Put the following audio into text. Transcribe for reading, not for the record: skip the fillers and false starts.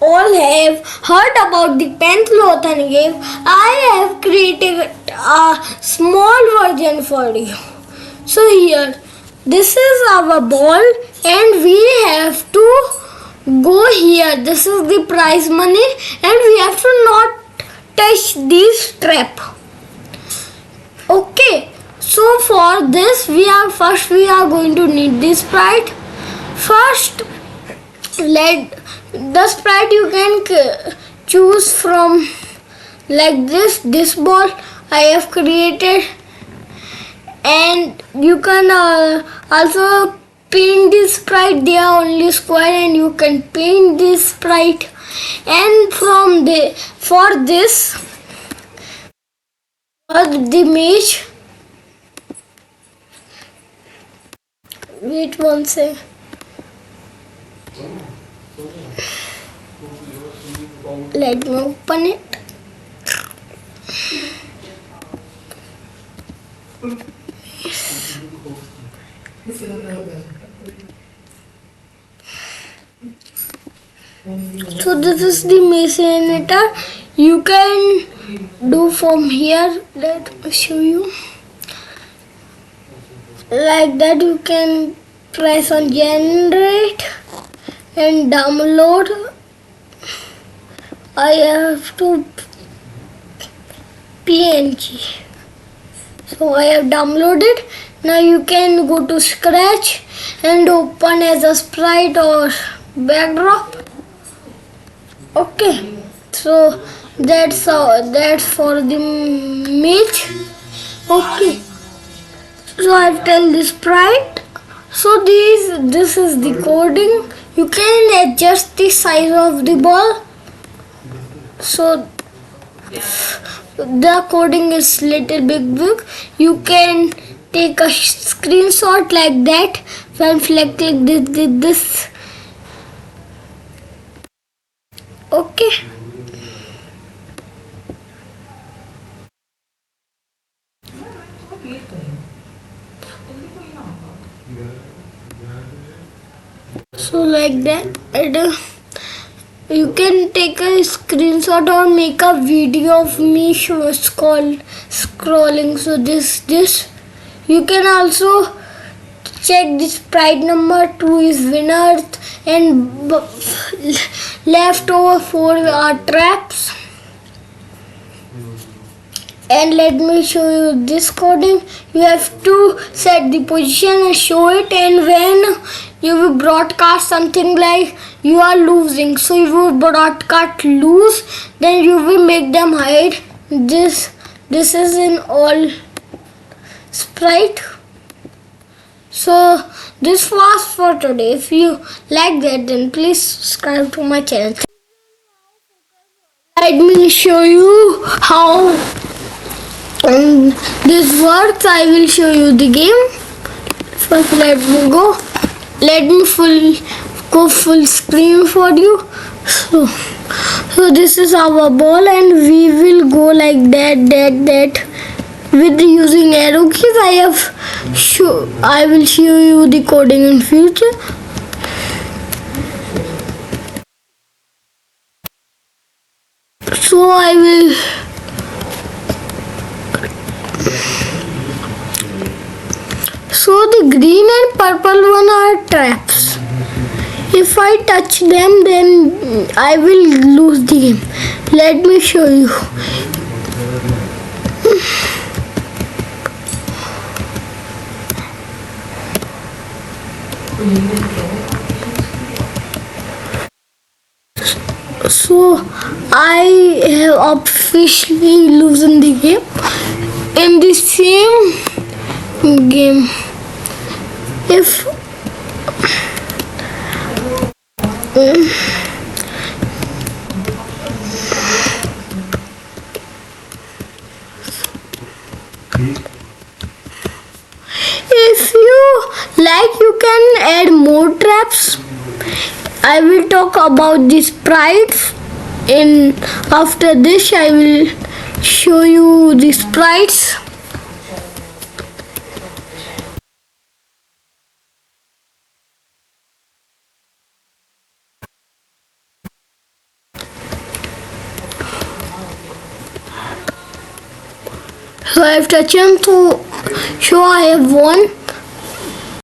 all have heard about the Pantlothon game, I have created a small version for you. So here, this is our ball and we have to go here. This is the prize money and we have to not touch this trap. Okay, so for this we are going to need this sprite. First, let the sprite you can choose from like this ball I have created, and you can also paint this sprite. They are only square and you can paint this sprite, and from the for this the image, wait one sec. Let me open it. So this is the machinator. You can do from here. Let me show you. Like that, you can press on generate and download. I have to PNG. So I have downloaded. Now you can go to Scratch and open as a sprite or backdrop. Okay, so that's for the image. Okay, so I've tell the sprite. So this is the coding. You can adjust the size of the ball. So the coding is little big. You can take a screenshot like that when selecting this. Okay. So like that, you can take a screenshot or make a video of me scrolling. So this you can also check the sprite number 2 is winner and left over 4 are traps. And let me show you this coding. You have to set the position and show it, and when you will broadcast something like you are losing, so you will broadcast lose, then you will make them hide. This is in all sprite. So this was for today. If you like that, then please subscribe to my channel. Let me show you how this works. I will show you the game. First, let me go. Let me go full screen for you. So this is our ball, and we will go like that with using arrow keys. I will show you the coding in future. So I will. So the green and purple one are traps. If I touch them, then I will lose the game. Let me show you. So I have officially losing the game. In the same game, if you like, you can add more traps. I will talk about the sprites. After this, I will show you the sprites. So I have touched him to show I have won.